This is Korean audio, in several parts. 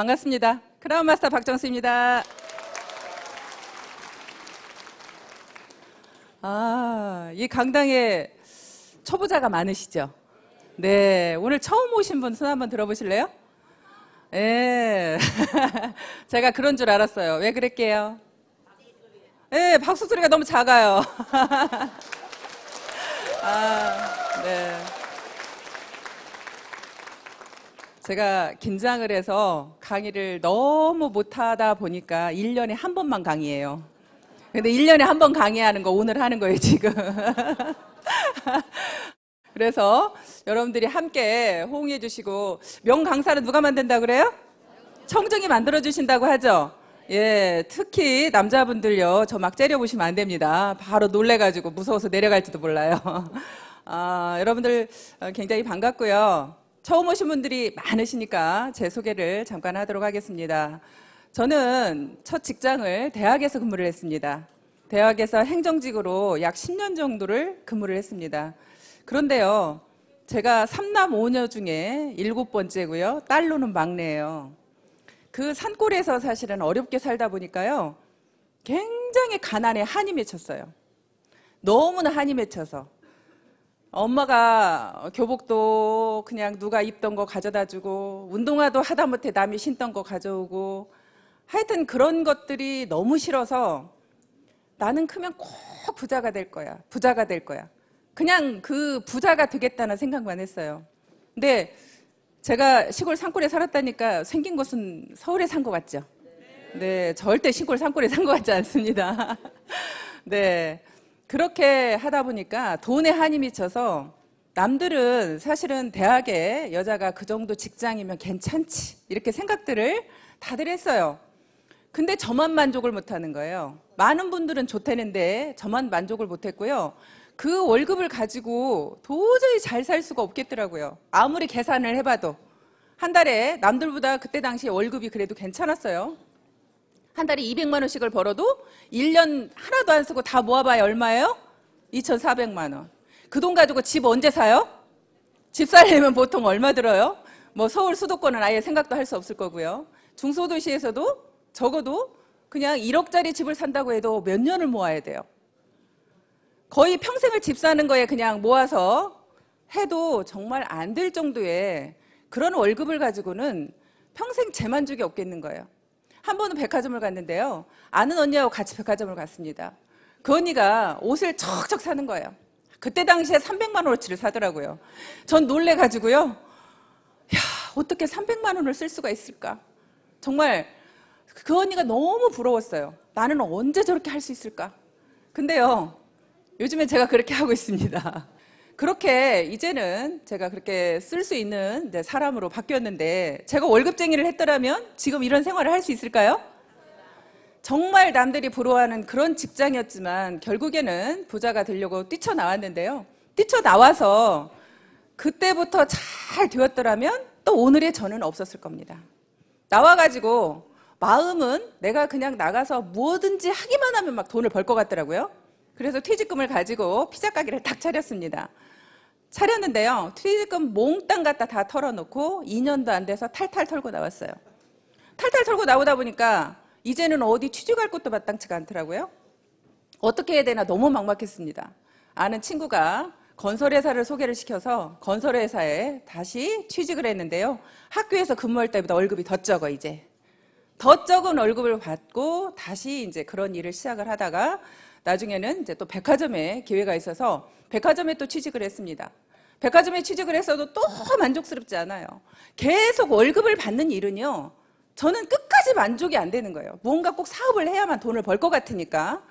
반갑습니다. 크라운 마스터 박정수입니다. 이 강당에 초보자가 많으시죠? 네, 오늘 처음 오신 분 손 한번 들어보실래요? 네, 제가 그런 줄 알았어요. 왜 그랬게요? 네, 박수 소리가 너무 작아요. 네. 제가 긴장을 해서 강의를 너무 못하다 보니까 1년에 한 번만 강의해요. 근데 1년에 한 번 강의하는 거 오늘 하는 거예요, 지금. 그래서 여러분들이 함께 호응해 주시고, 명강사는 누가 만든다고 그래요? 청중이 만들어주신다고 하죠? 예, 특히 남자분들요, 저 막 째려보시면 안 됩니다. 바로 놀래가지고 무서워서 내려갈지도 몰라요. 여러분들 굉장히 반갑고요. 처음 오신 분들이 많으시니까 제 소개를 잠깐 하도록 하겠습니다. 저는 첫 직장을 대학에서 근무를 했습니다. 대학에서 행정직으로 약 10년 정도를 근무를 했습니다. 그런데요, 제가 3남 5녀 중에 7번째고요. 딸로는 막내예요. 그 산골에서 사실은 어렵게 살다 보니까요, 굉장히 가난에 한이 맺혔어요. 너무나 한이 맺혀서. 엄마가 교복도 그냥 누가 입던 거 가져다 주고, 운동화도 하다못해 남이 신던 거 가져오고, 하여튼 그런 것들이 너무 싫어서 나는 크면 꼭 부자가 될 거야. 부자가 될 거야. 그냥 그 부자가 되겠다는 생각만 했어요. 근데 제가 시골 산골에 살았다니까 생긴 곳은 서울에 산 것 같죠? 네, 절대 시골 산골에 산 것 같지 않습니다. 네. 그렇게 하다 보니까 돈에 한이 미쳐서 남들은 사실은 대학에 여자가 그 정도 직장이면 괜찮지 이렇게 생각들을 다들 했어요. 근데 저만 만족을 못하는 거예요. 많은 분들은 좋다는데 저만 만족을 못했고요. 그 월급을 가지고 도저히 잘 살 수가 없겠더라고요. 아무리 계산을 해봐도 한 달에 남들보다 그때 당시에 월급이 그래도 괜찮았어요. 한 달에 200만 원씩을 벌어도 1년 하나도 안 쓰고 다 모아봐야 얼마예요? 2,400만 원. 그 돈 가지고 집 언제 사요? 집 살려면 보통 얼마 들어요? 뭐 서울 수도권은 아예 생각도 할 수 없을 거고요. 중소도시에서도 적어도 그냥 1억짜리 집을 산다고 해도 몇 년을 모아야 돼요. 거의 평생을 집 사는 거에 그냥 모아서 해도 정말 안 될 정도의 그런 월급을 가지고는 평생 재만족이 없겠는 거예요. 한 번은 백화점을 갔는데요. 아는 언니하고 같이 백화점을 갔습니다. 그 언니가 옷을 척척 사는 거예요. 그때 당시에 300만 원어치를 사더라고요. 전 놀래가지고요. 야, 어떻게 300만 원을 쓸 수가 있을까? 정말 그 언니가 너무 부러웠어요. 나는 언제 저렇게 할 수 있을까? 근데요, 요즘에 제가 그렇게 하고 있습니다. 그렇게 이제는 제가 그렇게 쓸 수 있는 사람으로 바뀌었는데, 제가 월급쟁이를 했더라면 지금 이런 생활을 할 수 있을까요? 정말 남들이 부러워하는 그런 직장이었지만 결국에는 부자가 되려고 뛰쳐나왔는데요. 뛰쳐나와서 그때부터 잘 되었더라면 또 오늘의 저는 없었을 겁니다. 나와가지고 마음은 내가 그냥 나가서 뭐든지 하기만 하면 막 돈을 벌 것 같더라고요. 그래서 퇴직금을 가지고 피자 가게를 딱 차렸습니다. 차렸는데요, 퇴직금 몽땅 갖다 다 털어놓고 2년도 안 돼서 탈탈 털고 나왔어요. 탈탈 털고 나오다 보니까 이제는 어디 취직할 것도 마땅치가 않더라고요. 어떻게 해야 되나 너무 막막했습니다. 아는 친구가 건설회사를 소개를 시켜서 건설회사에 다시 취직을 했는데요. 학교에서 근무할 때보다 월급이 더 적어, 이제. 더 적은 월급을 받고 다시 이제 그런 일을 시작을 하다가 나중에는 이제 또 백화점에 기회가 있어서 백화점에 또 취직을 했습니다. 백화점에 취직을 했어도 또 만족스럽지 않아요. 계속 월급을 받는 일은요, 저는 끝까지 만족이 안 되는 거예요. 뭔가 꼭 사업을 해야만 돈을 벌 것 같으니까.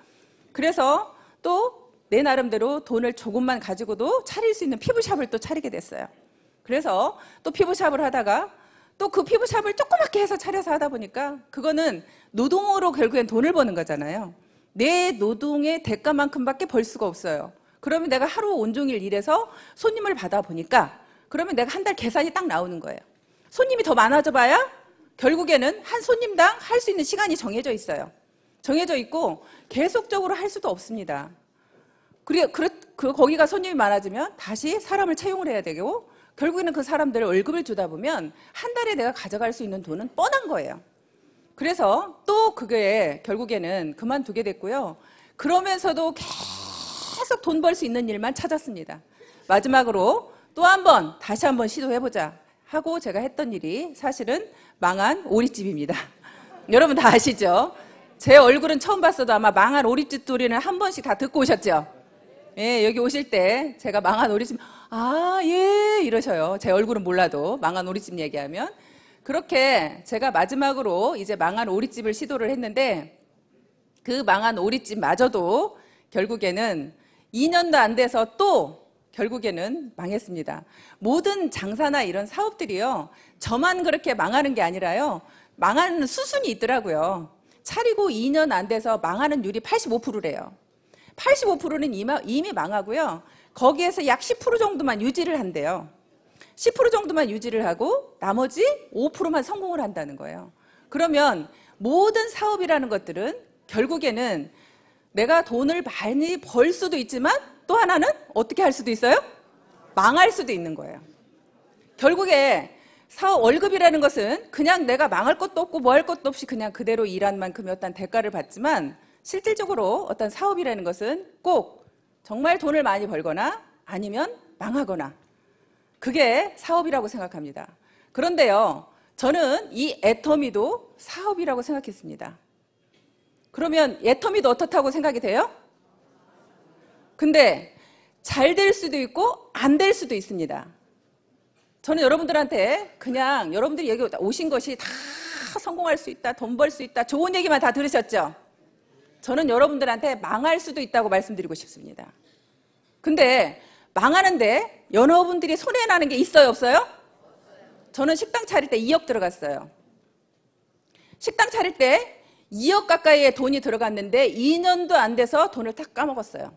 그래서 또 내 나름대로 돈을 조금만 가지고도 차릴 수 있는 피부샵을 또 차리게 됐어요. 그래서 또 피부샵을 하다가 또 그 피부샵을 조그맣게 해서 차려서 하다 보니까 그거는 노동으로 결국엔 돈을 버는 거잖아요. 내 노동의 대가만큼밖에 벌 수가 없어요. 그러면 내가 하루 온종일 일해서 손님을 받아보니까 그러면 내가 한 달 계산이 딱 나오는 거예요. 손님이 더 많아져 봐야 결국에는 한 손님당 할 수 있는 시간이 정해져 있어요. 정해져 있고 계속적으로 할 수도 없습니다. 거기가 손님이 많아지면 다시 사람을 채용을 해야 되고, 결국에는 그 사람들 월급을 주다 보면 한 달에 내가 가져갈 수 있는 돈은 뻔한 거예요. 그래서 또 그게 결국에는 그만두게 됐고요. 그러면서도 계속 돈 벌 수 있는 일만 찾았습니다. 마지막으로 또 한 번 다시 한번 시도해보자 하고 제가 했던 일이 사실은 망한 오리집입니다. 여러분 다 아시죠? 제 얼굴은 처음 봤어도 아마 망한 오리집 소리는 한 번씩 다 듣고 오셨죠? 예, 여기 오실 때 제가 망한 오리집, 아, 예, 이러셔요. 제 얼굴은 몰라도 망한 오리집 얘기하면. 그렇게 제가 마지막으로 이제 망한 오리집을 시도를 했는데 그 망한 오리집마저도 결국에는 2년도 안 돼서 또 결국에는 망했습니다. 모든 장사나 이런 사업들이요, 저만 그렇게 망하는 게 아니라요, 망하는 수순이 있더라고요. 차리고 2년 안 돼서 망하는 율이 85%래요. 85%는 이미 망하고요. 거기에서 약 10% 정도만 유지를 한대요. 10% 정도만 유지를 하고 나머지 5%만 성공을 한다는 거예요. 그러면 모든 사업이라는 것들은 결국에는 내가 돈을 많이 벌 수도 있지만 또 하나는 어떻게 할 수도 있어요? 망할 수도 있는 거예요. 결국에 사업 월급이라는 것은 그냥 내가 망할 것도 없고 뭐 할 것도 없이 그냥 그대로 일한 만큼의 어떤 대가를 받지만 실질적으로 어떤 사업이라는 것은 꼭 정말 돈을 많이 벌거나 아니면 망하거나 그게 사업이라고 생각합니다. 그런데요, 저는 이 애터미도 사업이라고 생각했습니다. 그러면 애터미도 어떻다고 생각이 돼요? 근데 잘 될 수도 있고 안 될 수도 있습니다. 저는 여러분들한테 그냥 여러분들이 여기 오신 것이 다 성공할 수 있다, 돈 벌 수 있다, 좋은 얘기만 다 들으셨죠? 저는 여러분들한테 망할 수도 있다고 말씀드리고 싶습니다. 근데 망하는데 여러분들이 손해나는 게 있어요, 없어요? 저는 식당 차릴 때 2억 들어갔어요. 식당 차릴 때 2억 가까이의 돈이 들어갔는데 2년도 안 돼서 돈을 다 까먹었어요.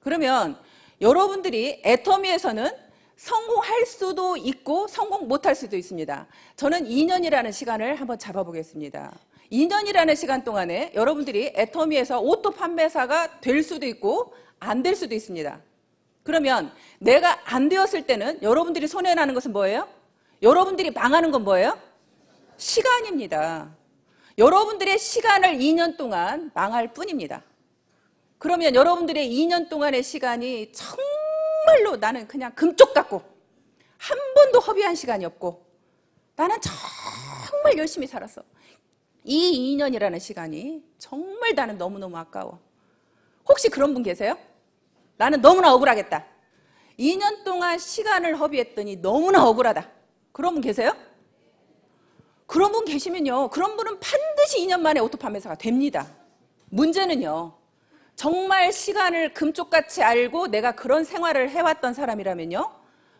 그러면 여러분들이 애터미에서는 성공할 수도 있고 성공 못할 수도 있습니다. 저는 2년이라는 시간을 한번 잡아보겠습니다. 2년이라는 시간 동안에 여러분들이 애터미에서 오토 판매사가 될 수도 있고 안 될 수도 있습니다. 그러면 내가 안 되었을 때는 여러분들이 손해나는 것은 뭐예요? 여러분들이 망하는 건 뭐예요? 시간입니다. 여러분들의 시간을 2년 동안 망할 뿐입니다. 그러면 여러분들의 2년 동안의 시간이 정말로 나는 그냥 금쪽 같고 한 번도 허비한 시간이 없고 나는 정말 열심히 살았어. 이 2년이라는 시간이 정말 나는 너무너무 아까워. 혹시 그런 분 계세요? 나는 너무나 억울하겠다. 2년 동안 시간을 허비했더니 너무나 억울하다. 그런 분 계세요? 그런 분 계시면요, 그런 분은 반드시 2년 만에 오토 판매사가 됩니다. 문제는요, 정말 시간을 금쪽같이 알고 내가 그런 생활을 해왔던 사람이라면요,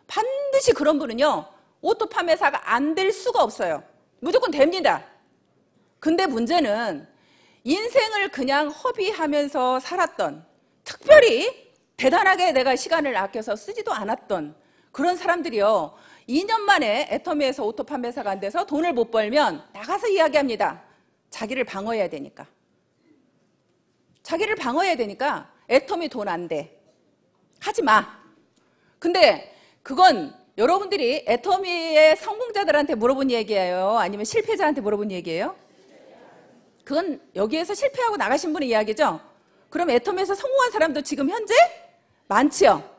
반드시 그런 분은요, 오토 판매사가 안 될 수가 없어요. 무조건 됩니다. 근데 문제는 인생을 그냥 허비하면서 살았던, 특별히 대단하게 내가 시간을 아껴서 쓰지도 않았던 그런 사람들이요, 2년 만에 애터미에서 오토 판매사가 안 돼서 돈을 못 벌면 나가서 이야기합니다. 자기를 방어해야 되니까. 자기를 방어해야 되니까 애터미 돈 안 돼. 하지 마. 근데 그건 여러분들이 애터미의 성공자들한테 물어본 얘기예요? 아니면 실패자한테 물어본 얘기예요? 그건 여기에서 실패하고 나가신 분의 이야기죠? 그럼 애터미에서 성공한 사람도 지금 현재 많지요?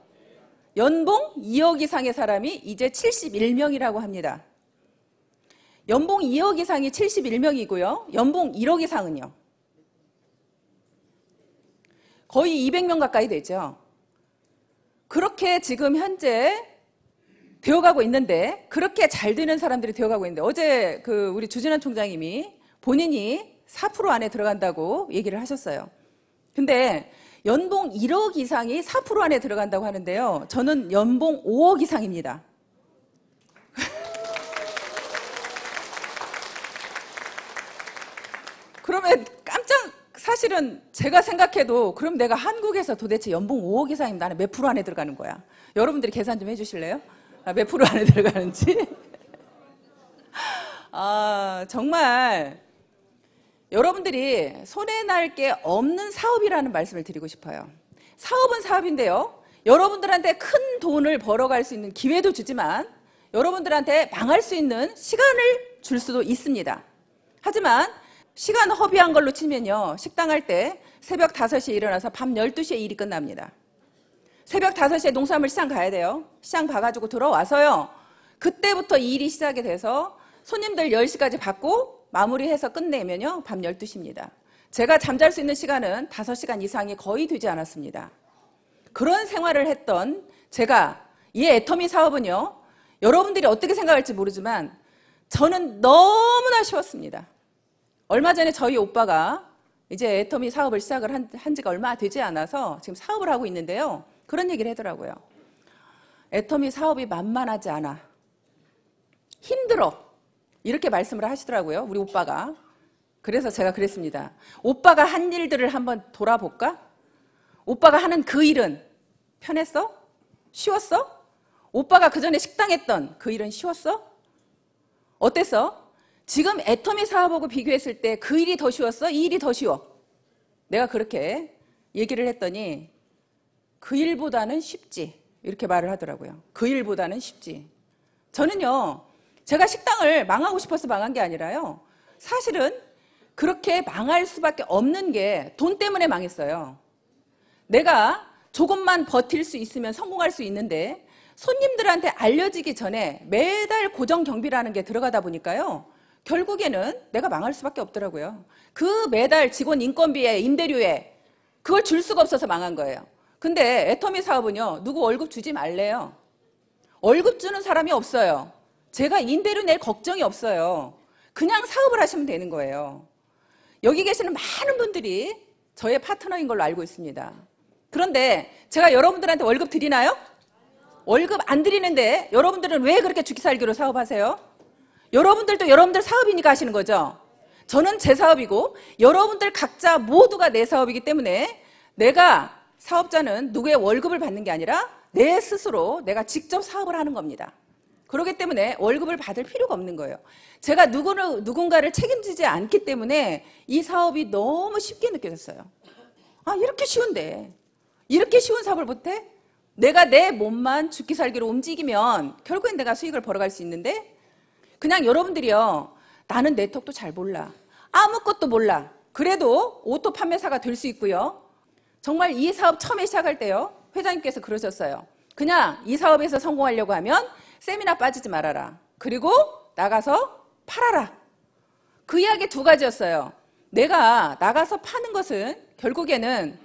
연봉 2억 이상의 사람이 이제 71명이라고 합니다. 연봉 2억 이상이 71명이고요. 연봉 1억 이상은요? 거의 200명 가까이 되죠. 그렇게 지금 현재 되어가고 있는데, 그렇게 잘 되는 사람들이 되어가고 있는데, 어제 우리 주진환 총장님이 본인이 4% 안에 들어간다고 얘기를 하셨어요. 근데 연봉 1억 이상이 4% 안에 들어간다고 하는데요. 저는 연봉 5억 이상입니다. 그러면 사실은 제가 생각해도 그럼 내가 한국에서 도대체 연봉 5억 이상이면 나는 몇 프로 안에 들어가는 거야? 여러분들이 계산 좀 해주실래요? 몇 프로 안에 들어가는지? 정말 여러분들이 손해날 게 없는 사업이라는 말씀을 드리고 싶어요. 사업은 사업인데요, 여러분들한테 큰 돈을 벌어갈 수 있는 기회도 주지만 여러분들한테 망할 수 있는 시간을 줄 수도 있습니다. 하지만 시간 허비한 걸로 치면요, 식당 할 때 새벽 5시에 일어나서 밤 12시에 일이 끝납니다. 새벽 5시에 농수산물 시장 가야 돼요. 시장 봐가지고 들어와서요, 그때부터 일이 시작이 돼서 손님들 10시까지 받고 마무리해서 끝내면요 밤 12시입니다. 제가 잠잘 수 있는 시간은 5시간 이상이 거의 되지 않았습니다. 그런 생활을 했던 제가, 이 애터미 사업은요, 여러분들이 어떻게 생각할지 모르지만 저는 너무나 쉬웠습니다. 얼마 전에 저희 오빠가 이제 애터미 사업을 시작을 한 지가 얼마 되지 않아서 지금 사업을 하고 있는데요, 그런 얘기를 하더라고요. 애터미 사업이 만만하지 않아. 힘들어. 이렇게 말씀을 하시더라고요, 우리 오빠가. 그래서 제가 그랬습니다. 오빠가 한 일들을 한번 돌아볼까? 오빠가 하는 그 일은 편했어? 쉬웠어? 오빠가 그전에 식당 했던 그 일은 쉬웠어? 어땠어? 지금 애터미 사업하고 비교했을 때 그 일이 더 쉬웠어? 이 일이 더 쉬워? 내가 그렇게 얘기를 했더니 그 일보다는 쉽지, 이렇게 말을 하더라고요. 그 일보다는 쉽지. 저는요, 제가 식당을 망하고 싶어서 망한 게 아니라요, 사실은 그렇게 망할 수밖에 없는 게 돈 때문에 망했어요. 내가 조금만 버틸 수 있으면 성공할 수 있는데 손님들한테 알려지기 전에 매달 고정 경비라는 게 들어가다 보니까요, 결국에는 내가 망할 수밖에 없더라고요. 그 매달 직원 인건비에 임대료에 그걸 줄 수가 없어서 망한 거예요. 근데 애터미 사업은요, 누구 월급 주지 말래요. 월급 주는 사람이 없어요. 제가 임대료 낼 걱정이 없어요. 그냥 사업을 하시면 되는 거예요. 여기 계시는 많은 분들이 저의 파트너인 걸로 알고 있습니다. 그런데 제가 여러분들한테 월급 드리나요? 월급 안 드리는데 여러분들은 왜 그렇게 죽기살기로 사업하세요? 여러분들도 여러분들 사업이니까 하시는 거죠. 저는 제 사업이고 여러분들 각자 모두가 내 사업이기 때문에 내가, 사업자는 누구의 월급을 받는 게 아니라 내 스스로 내가 직접 사업을 하는 겁니다. 그렇기 때문에 월급을 받을 필요가 없는 거예요. 제가 누군가를 책임지지 않기 때문에 이 사업이 너무 쉽게 느껴졌어요. 아, 이렇게 쉬운데, 이렇게 쉬운 사업을 못해? 내가 내 몸만 죽기 살기로 움직이면 결국엔 내가 수익을 벌어갈 수 있는데, 그냥 여러분들이요, 나는 네트워크도 잘 몰라, 아무것도 몰라, 그래도 오토 판매사가 될 수 있고요. 정말 이 사업 처음에 시작할 때요, 회장님께서 그러셨어요. 그냥 이 사업에서 성공하려고 하면 세미나 빠지지 말아라. 그리고 나가서 팔아라. 그 이야기 두 가지였어요. 내가 나가서 파는 것은 결국에는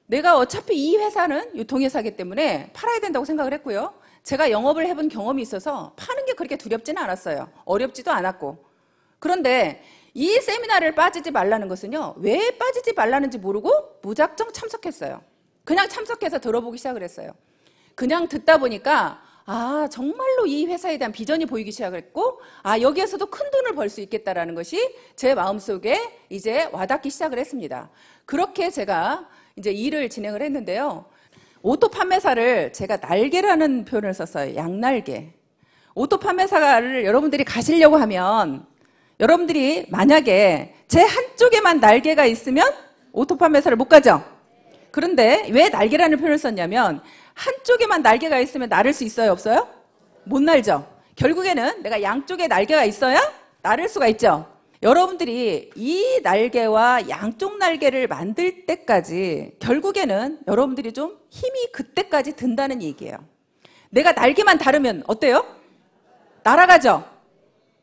내가 어차피 이 회사는 유통회사이기 때문에 팔아야 된다고 생각을 했고요. 제가 영업을 해본 경험이 있어서 파는 게 그렇게 두렵지는 않았어요. 어렵지도 않았고. 그런데 이 세미나를 빠지지 말라는 것은요, 왜 빠지지 말라는지 모르고 무작정 참석했어요. 그냥 참석해서 들어보기 시작을 했어요. 그냥 듣다 보니까 아, 정말로 이 회사에 대한 비전이 보이기 시작했고, 아, 여기에서도 큰 돈을 벌 수 있겠다라는 것이 제 마음속에 이제 와닿기 시작을 했습니다. 그렇게 제가 이제 일을 진행을 했는데요. 오토 판매사를 제가 날개라는 표현을 썼어요. 양날개. 오토 판매사를 여러분들이 가시려고 하면, 여러분들이 만약에 제 한쪽에만 날개가 있으면 오토 판매사를 못 가죠? 그런데 왜 날개라는 표현을 썼냐면, 한쪽에만 날개가 있으면 날을 수 있어요, 없어요? 못 날죠. 결국에는 내가 양쪽에 날개가 있어야 날을 수가 있죠. 여러분들이 이 날개와 양쪽 날개를 만들 때까지 결국에는 여러분들이 좀 힘이 그때까지 든다는 얘기예요. 내가 날개만 다르면 어때요? 날아가죠?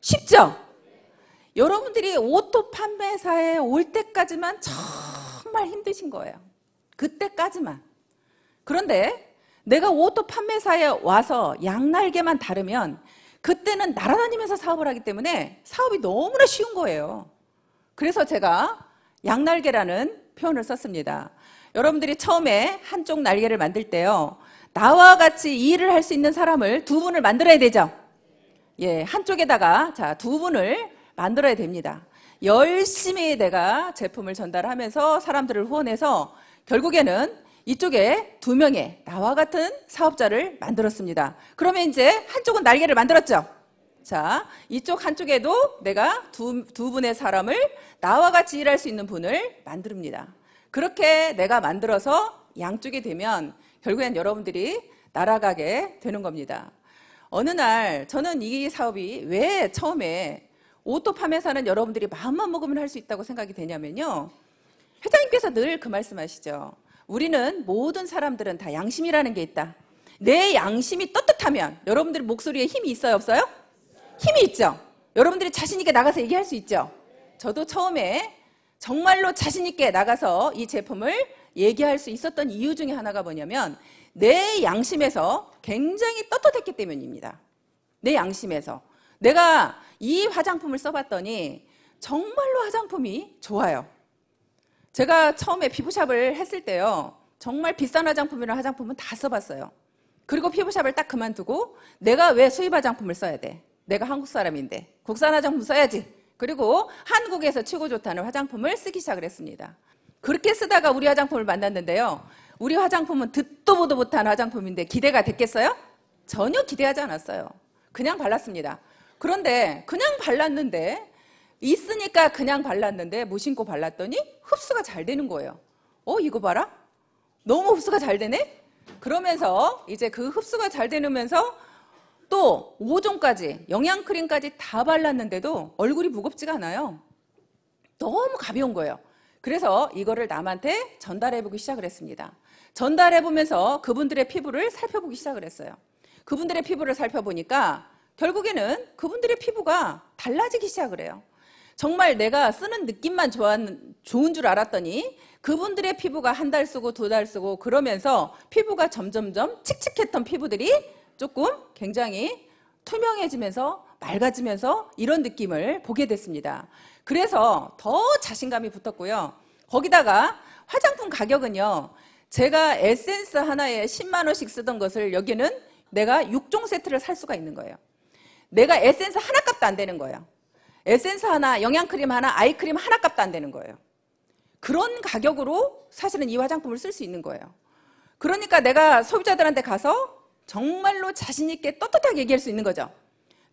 쉽죠? 여러분들이 오토 판매사에 올 때까지만 정말 힘드신 거예요. 그때까지만. 그런데 내가 오토 판매사에 와서 양날개만 다르면 그때는 날아다니면서 사업을 하기 때문에 사업이 너무나 쉬운 거예요. 그래서 제가 양날개라는 표현을 썼습니다. 여러분들이 처음에 한쪽 날개를 만들 때요, 나와 같이 이 일을 할 수 있는 사람을 두 분을 만들어야 되죠. 예, 한쪽에다가 자, 두 분을 만들어야 됩니다. 열심히 내가 제품을 전달하면서 사람들을 후원해서 결국에는 이쪽에 2명의 나와 같은 사업자를 만들었습니다. 그러면 이제 한쪽은 날개를 만들었죠. 자, 이쪽 한쪽에도 내가 두 분의 사람을 나와 같이 일할 수 있는 분을 만듭니다. 그렇게 내가 만들어서 양쪽이 되면 결국엔 여러분들이 날아가게 되는 겁니다. 어느 날 저는 이 사업이 왜 처음에 오토 판매사는 여러분들이 마음만 먹으면 할 수 있다고 생각이 되냐면요. 회장님께서 늘 그 말씀하시죠. 우리는 모든 사람들은 다 양심이라는 게 있다. 내 양심이 떳떳하면 여러분들 목소리에 힘이 있어요, 없어요? 힘이 있죠. 여러분들이 자신 있게 나가서 얘기할 수 있죠. 저도 처음에 정말로 자신 있게 나가서 이 제품을 얘기할 수 있었던 이유 중에 하나가 뭐냐면 내 양심에서 굉장히 떳떳했기 때문입니다. 내 양심에서. 내가 이 화장품을 써봤더니 정말로 화장품이 좋아요. 제가 처음에 피부샵을 했을 때요. 정말 비싼 화장품이나 화장품은 다 써봤어요. 그리고 피부샵을 딱 그만두고 내가 왜 수입 화장품을 써야 돼? 내가 한국 사람인데 국산 화장품 써야지. 그리고 한국에서 최고 좋다는 화장품을 쓰기 시작을 했습니다. 그렇게 쓰다가 우리 화장품을 만났는데요. 우리 화장품은 듣도 보도 못한 화장품인데 기대가 됐겠어요? 전혀 기대하지 않았어요. 그냥 발랐습니다. 그런데 그냥 발랐는데 있으니까 그냥 발랐는데 무심코 발랐더니 흡수가 잘 되는 거예요. 이거 봐라. 너무 흡수가 잘 되네? 그러면서 이제 그 흡수가 잘 되면서 또 5종까지 영양크림까지 다 발랐는데도 얼굴이 무겁지가 않아요. 너무 가벼운 거예요. 그래서 이거를 남한테 전달해보기 시작을 했습니다. 전달해보면서 그분들의 피부를 살펴보기 시작을 했어요. 그분들의 피부를 살펴보니까 결국에는 그분들의 피부가 달라지기 시작을 해요. 정말 내가 쓰는 느낌만 좋은 줄 알았더니 그분들의 피부가 한 달 쓰고 2달 쓰고 그러면서 피부가 점점점 칙칙했던 피부들이 조금 굉장히 투명해지면서 맑아지면서 이런 느낌을 보게 됐습니다. 그래서 더 자신감이 붙었고요. 거기다가 화장품 가격은요. 제가 에센스 하나에 10만 원씩 쓰던 것을 여기는 내가 6종 세트를 살 수가 있는 거예요. 내가 에센스 하나 값도 안 되는 거예요. 에센스 하나, 영양크림 하나, 아이크림 하나 값도 안 되는 거예요. 그런 가격으로 사실은 이 화장품을 쓸 수 있는 거예요. 그러니까 내가 소비자들한테 가서 정말로 자신 있게 떳떳하게 얘기할 수 있는 거죠.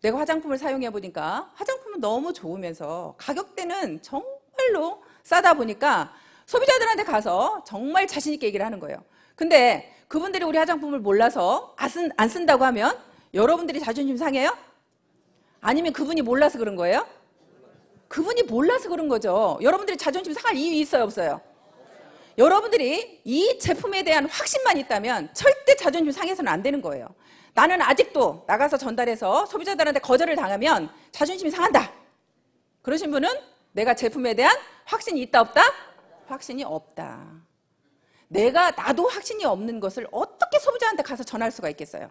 내가 화장품을 사용해 보니까 화장품은 너무 좋으면서 가격대는 정말로 싸다 보니까 소비자들한테 가서 정말 자신 있게 얘기를 하는 거예요. 근데 그분들이 우리 화장품을 몰라서 안 쓴다고 하면 여러분들이 자존심 상해요? 아니면 그분이 몰라서 그런 거예요? 그분이 몰라서 그런 거죠. 여러분들이 자존심 상할 이유 있어요, 없어요? 여러분들이 이 제품에 대한 확신만 있다면 절대 자존심 상해서는 안 되는 거예요. 나는 아직도 나가서 전달해서 소비자들한테 거절을 당하면 자존심이 상한다. 그러신 분은 내가 제품에 대한 확신이 있다, 없다? 확신이 없다. 나도 확신이 없는 것을 어떻게 소비자한테 가서 전할 수가 있겠어요?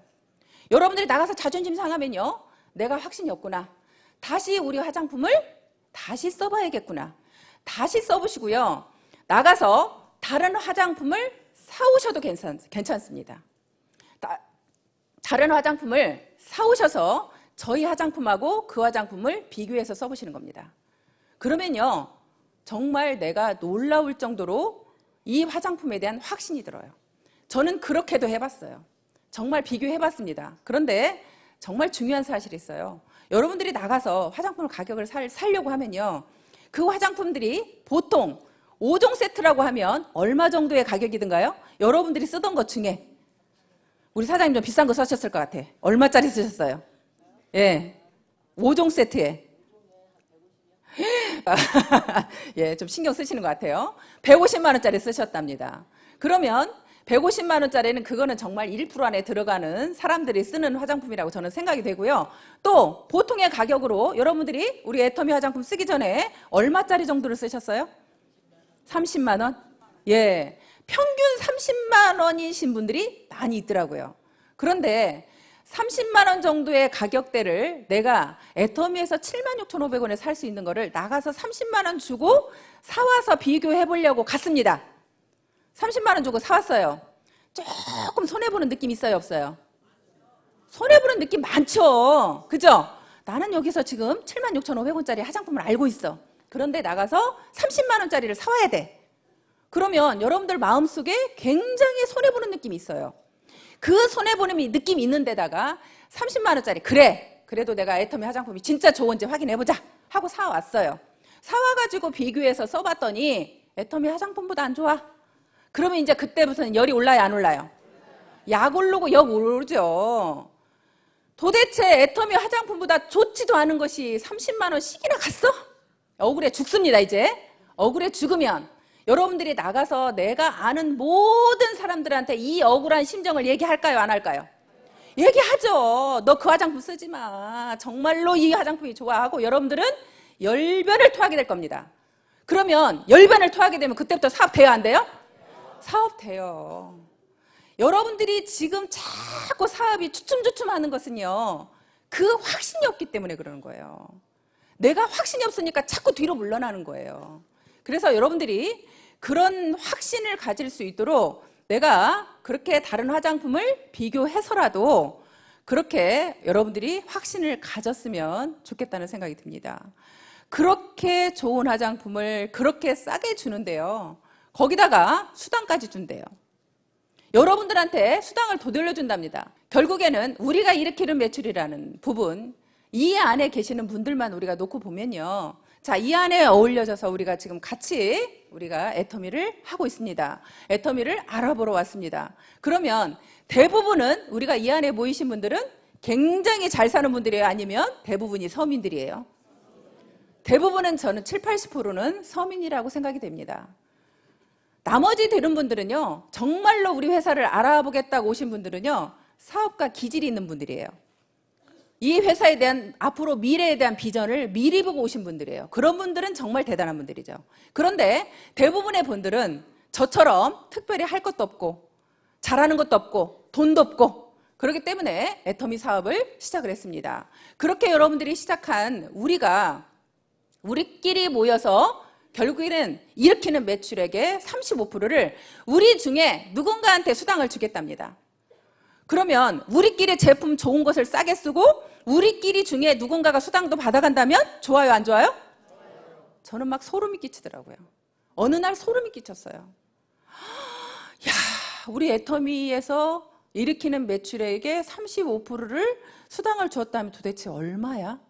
여러분들이 나가서 자존심 상하면요. 내가 확신이 없구나. 다시 우리 화장품을 다시 써봐야겠구나. 다시 써보시고요. 나가서 다른 화장품을 사오셔도 괜찮습니다. 다른 화장품을 사오셔서 저희 화장품하고 그 화장품을 비교해서 써보시는 겁니다. 그러면요. 정말 내가 놀라울 정도로 이 화장품에 대한 확신이 들어요. 저는 그렇게도 해봤어요. 정말 비교해봤습니다. 그런데 정말 중요한 사실이 있어요. 여러분들이 나가서 화장품을 가격을 사려고 하면요. 그 화장품들이 보통 5종 세트라고 하면 얼마 정도의 가격이든가요? 여러분들이 쓰던 것 중에 우리 사장님 좀 비싼 거 쓰셨을 것 같아. 얼마짜리 쓰셨어요? 예, 5종 세트에. 예, 좀 신경 쓰시는 것 같아요. 150만 원짜리 쓰셨답니다. 그러면 150만 원짜리는 그거는 정말 1% 안에 들어가는 사람들이 쓰는 화장품이라고 저는 생각이 되고요. 또 보통의 가격으로 여러분들이 우리 애터미 화장품 쓰기 전에 얼마짜리 정도를 쓰셨어요? 30만 원? 예, 평균 30만 원이신 분들이 많이 있더라고요. 그런데 30만 원 정도의 가격대를 내가 애터미에서 76,500원에 살 수 있는 거를 나가서 30만 원 주고 사와서 비교해 보려고 갔습니다. 30만 원 주고 사왔어요. 조금 손해보는 느낌 있어요, 없어요? 손해보는 느낌 많죠? 그죠? 나는 여기서 지금 76,500원짜리 화장품을 알고 있어. 그런데 나가서 30만 원짜리를 사와야 돼. 그러면 여러분들 마음속에 굉장히 손해보는 느낌이 있어요. 그 손해보는 느낌이 있는 데다가 30만 원짜리 그래도 내가 애터미 화장품이 진짜 좋은지 확인해보자 하고 사왔어요. 사와가지고 비교해서 써봤더니 애터미 화장품보다 안 좋아. 그러면 이제 그때부터는 열이 올라요, 안 올라요? 약 오르고 역 오르죠. 도대체 애터미 화장품보다 좋지도 않은 것이 30만 원씩이나 갔어? 억울해 죽습니다. 이제 억울해 죽으면 여러분들이 나가서 내가 아는 모든 사람들한테 이 억울한 심정을 얘기할까요? 안 할까요? 얘기하죠. 너 그 화장품 쓰지 마. 정말로 이 화장품이 좋아하고 여러분들은 열변을 토하게 될 겁니다. 그러면 열변을 토하게 되면 그때부터 사업 돼요? 안 돼요? 사업 돼요. 여러분들이 지금 자꾸 사업이 주춤주춤 하는 것은요, 그 확신이 없기 때문에 그러는 거예요. 내가 확신이 없으니까 자꾸 뒤로 물러나는 거예요. 그래서 여러분들이 그런 확신을 가질 수 있도록 내가 그렇게 다른 화장품을 비교해서라도 그렇게 여러분들이 확신을 가졌으면 좋겠다는 생각이 듭니다. 그렇게 좋은 화장품을 그렇게 싸게 주는데요, 거기다가 수당까지 준대요. 여러분들한테 수당을 더 돌려준답니다. 결국에는 우리가 일으키는 매출이라는 부분, 이 안에 계시는 분들만 우리가 놓고 보면요, 자, 이 안에 어울려져서 우리가 지금 같이 우리가 애터미를 하고 있습니다. 애터미를 알아보러 왔습니다. 그러면 대부분은 우리가 이 안에 모이신 분들은 굉장히 잘 사는 분들이에요? 아니면 대부분이 서민들이에요? 대부분은 저는 70, 80%는 서민이라고 생각이 됩니다. 나머지 되는 분들은요, 정말로 우리 회사를 알아보겠다고 오신 분들은요, 사업가 기질이 있는 분들이에요. 이 회사에 대한 앞으로 미래에 대한 비전을 미리 보고 오신 분들이에요. 그런 분들은 정말 대단한 분들이죠. 그런데 대부분의 분들은 저처럼 특별히 할 것도 없고 잘하는 것도 없고 돈도 없고 그렇기 때문에 애터미 사업을 시작을 했습니다. 그렇게 여러분들이 시작한 우리끼리 모여서 결국에는 일으키는 매출액의 35%를 우리 중에 누군가한테 수당을 주겠답니다. 그러면 우리끼리 제품 좋은 것을 싸게 쓰고 우리끼리 중에 누군가가 수당도 받아간다면 좋아요, 안 좋아요? 저는 막 소름이 끼치더라고요. 어느 날 소름이 끼쳤어요. 야, 우리 애터미에서 일으키는 매출액의 35%를 수당을 주었다면 도대체 얼마야?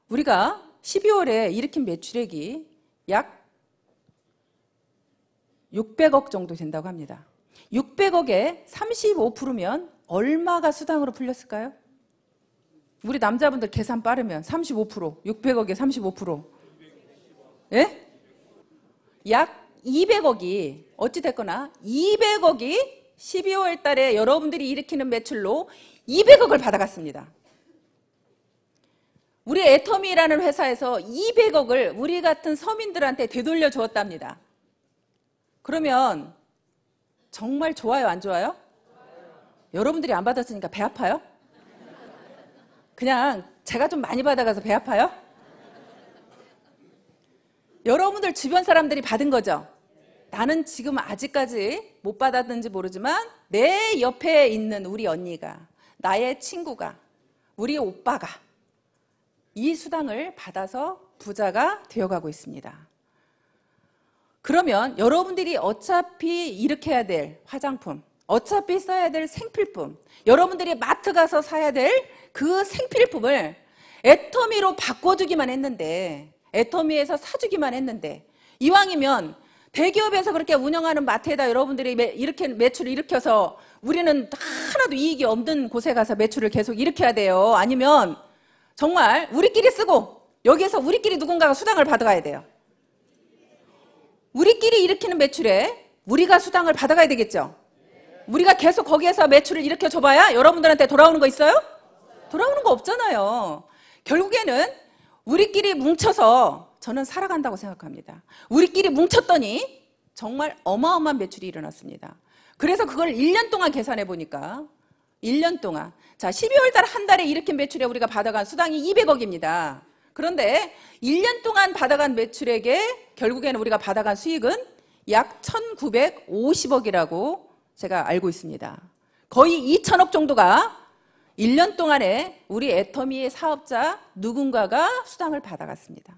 우리가 12월에 일으킨 매출액이 약 600억 정도 된다고 합니다. 600억에 35%면 얼마가 수당으로 풀렸을까요? 우리 남자분들 계산 빠르면 35%, 600억에 35%. 예? 약 200억이 어찌됐거나 200억이 12월 달에 여러분들이 일으키는 매출로 200억을 받아갔습니다. 우리 애터미라는 회사에서 200억을 우리 같은 서민들한테 되돌려 주었답니다. 그러면 정말 좋아요, 안 좋아요? 여러분들이 안 받았으니까 배 아파요? 그냥 제가 좀 많이 받아가서 배 아파요? 여러분들 주변 사람들이 받은 거죠? 나는 지금 아직까지 못 받았는지 모르지만 내 옆에 있는 우리 언니가, 나의 친구가, 우리 오빠가 이 수당을 받아서 부자가 되어가고 있습니다. 그러면 여러분들이 어차피 일으켜야 될 화장품, 어차피 써야 될 생필품, 여러분들이 마트 가서 사야 될 그 생필품을 애터미로 바꿔주기만 했는데, 애터미에서 사주기만 했는데, 이왕이면 대기업에서 그렇게 운영하는 마트에다 여러분들이 이렇게 매출을 일으켜서 우리는 하나도 이익이 없는 곳에 가서 매출을 계속 일으켜야 돼요. 아니면 정말 우리끼리 쓰고 여기에서 우리끼리 누군가가 수당을 받아가야 돼요. 우리끼리 일으키는 매출에 우리가 수당을 받아가야 되겠죠. 우리가 계속 거기에서 매출을 일으켜줘봐야 여러분들한테 돌아오는 거 있어요? 돌아오는 거 없잖아요. 결국에는 우리끼리 뭉쳐서 저는 살아간다고 생각합니다. 우리끼리 뭉쳤더니 정말 어마어마한 매출이 일어났습니다. 그래서 그걸 1년 동안 계산해 보니까 1년 동안, 자, 12월 달 한 달에 일으킨 매출에 우리가 받아간 수당이 200억입니다. 그런데 1년 동안 받아간 매출액에 결국에는 우리가 받아간 수익은 약 1950억이라고 제가 알고 있습니다. 거의 2천억 정도가 1년 동안에 우리 애터미의 사업자 누군가가 수당을 받아갔습니다.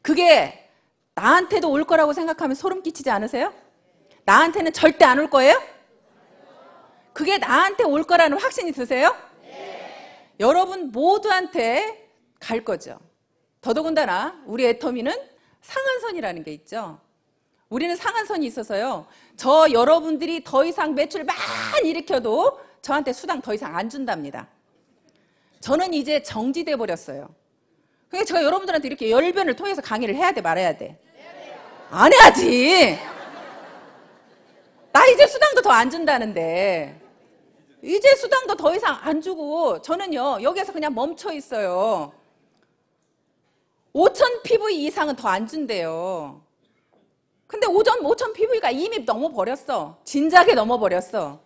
그게 나한테도 올 거라고 생각하면 소름 끼치지 않으세요? 나한테는 절대 안 올 거예요? 그게 나한테 올 거라는 확신이 드세요? 네. 여러분 모두한테 갈 거죠. 더더군다나 우리 애터미는 상한선이라는 게 있죠. 우리는 상한선이 있어서요. 저 여러분들이 더 이상 매출 많이 일으켜도 저한테 수당 더 이상 안 준답니다. 저는 이제 정지돼 버렸어요. 그러니까 제가 여러분들한테 이렇게 열변을 통해서 강의를 해야 돼, 말아야 돼? 안 해야지. 나 이제 수당도 더 안 준다는데. 이제 수당도 더 이상 안 주고 저는요 여기에서 그냥 멈춰 있어요. 5,000 PV 이상은 더 안 준대요. 근데 5,000 PV가 이미 넘어버렸어. 진작에 넘어버렸어.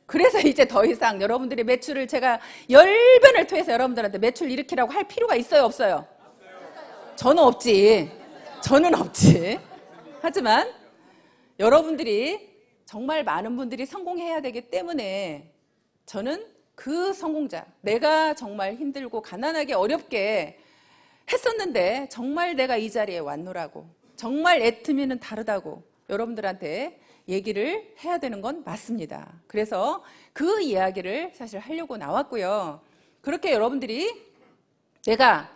그래서 이제 더 이상 여러분들의 매출을 제가 열변을 통해서 여러분들한테 매출 일으키라고 할 필요가 있어요, 없어요? 저는 없지. 저는 없지. 하지만 여러분들이 정말 많은 분들이 성공해야 되기 때문에 저는 그 성공자, 내가 정말 힘들고 가난하게 어렵게 했었는데 정말 내가 이 자리에 왔노라고, 정말 애터미는 다르다고 여러분들한테 얘기를 해야 되는 건 맞습니다. 그래서 그 이야기를 사실 하려고 나왔고요. 그렇게 여러분들이 내가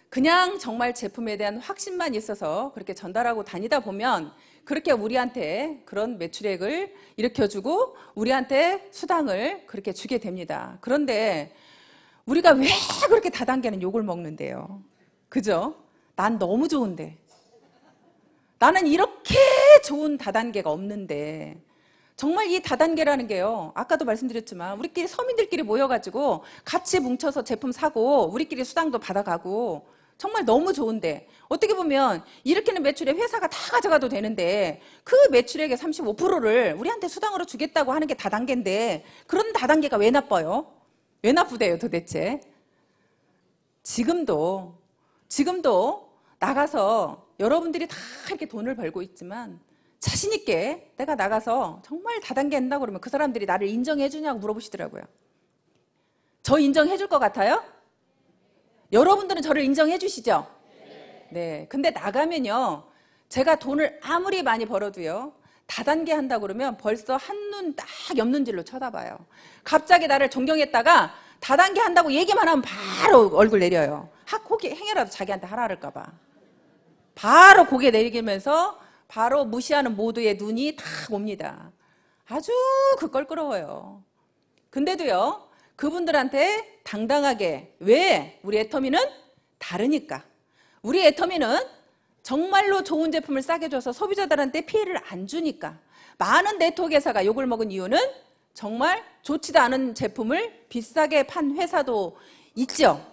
그냥 정말 제품에 대한 확신만 있어서 그렇게 전달하고 다니다 보면 그렇게 우리한테 그런 매출액을 일으켜주고 우리한테 수당을 그렇게 주게 됩니다. 그런데 우리가 왜 그렇게 다단계는 욕을 먹는데요? 그죠? 난 너무 좋은데, 나는 이렇게 좋은 다단계가 없는데, 정말 이 다단계라는 게요, 아까도 말씀드렸지만 우리끼리 서민들끼리 모여가지고 같이 뭉쳐서 제품 사고 우리끼리 수당도 받아가고 정말 너무 좋은데, 어떻게 보면 일으키는 매출에 회사가 다 가져가도 되는데 그 매출액의 35%를 우리한테 수당으로 주겠다고 하는 게 다단계인데, 그런 다단계가 왜 나빠요? 왜 나쁘대요 도대체? 지금도 나가서 여러분들이 다 이렇게 돈을 벌고 있지만 자신 있게 내가 나가서 정말 다단계 한다고 그러면 그 사람들이 나를 인정해 주냐고 물어보시더라고요. 저 인정해 줄 것 같아요? 여러분들은 저를 인정해 주시죠? 네. 근데 나가면요, 제가 돈을 아무리 많이 벌어도요, 다단계 한다고 그러면 벌써 한눈 딱 옆눈질로 쳐다봐요. 갑자기 나를 존경했다가 다단계 한다고 얘기만 하면 바로 얼굴 내려요. 혹시 행여라도 자기한테 하라 그럴까봐. 바로 고개 내리면서 바로 무시하는 모두의 눈이 다 옵니다. 아주 껄끄러워요. 근데도요, 그분들한테 당당하게, 왜? 우리 애터미는 다르니까. 우리 애터미는 정말로 좋은 제품을 싸게 줘서 소비자들한테 피해를 안 주니까. 많은 네트워크 회사가 욕을 먹은 이유는 정말 좋지도 않은 제품을 비싸게 판 회사도 있죠.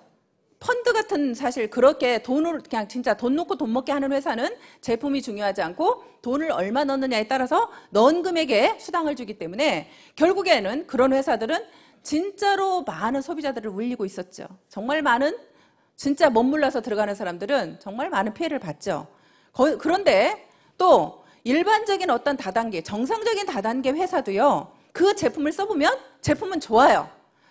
펀드 같은, 사실 그렇게 돈을 그냥 진짜 돈 놓고 돈 먹게 하는 회사는 제품이 중요하지 않고 돈을 얼마 넣느냐에 따라서 넣은 금액에 수당을 주기 때문에 결국에는 그런 회사들은 진짜로 많은 소비자들을 울리고 있었죠. 정말 많은, 진짜 멋물러서 들어가는 사람들은 정말 많은 피해를 봤죠. 그런데 또 일반적인 어떤 다단계, 정상적인 다단계 회사도요, 그 제품을 써보면 제품은 좋아요.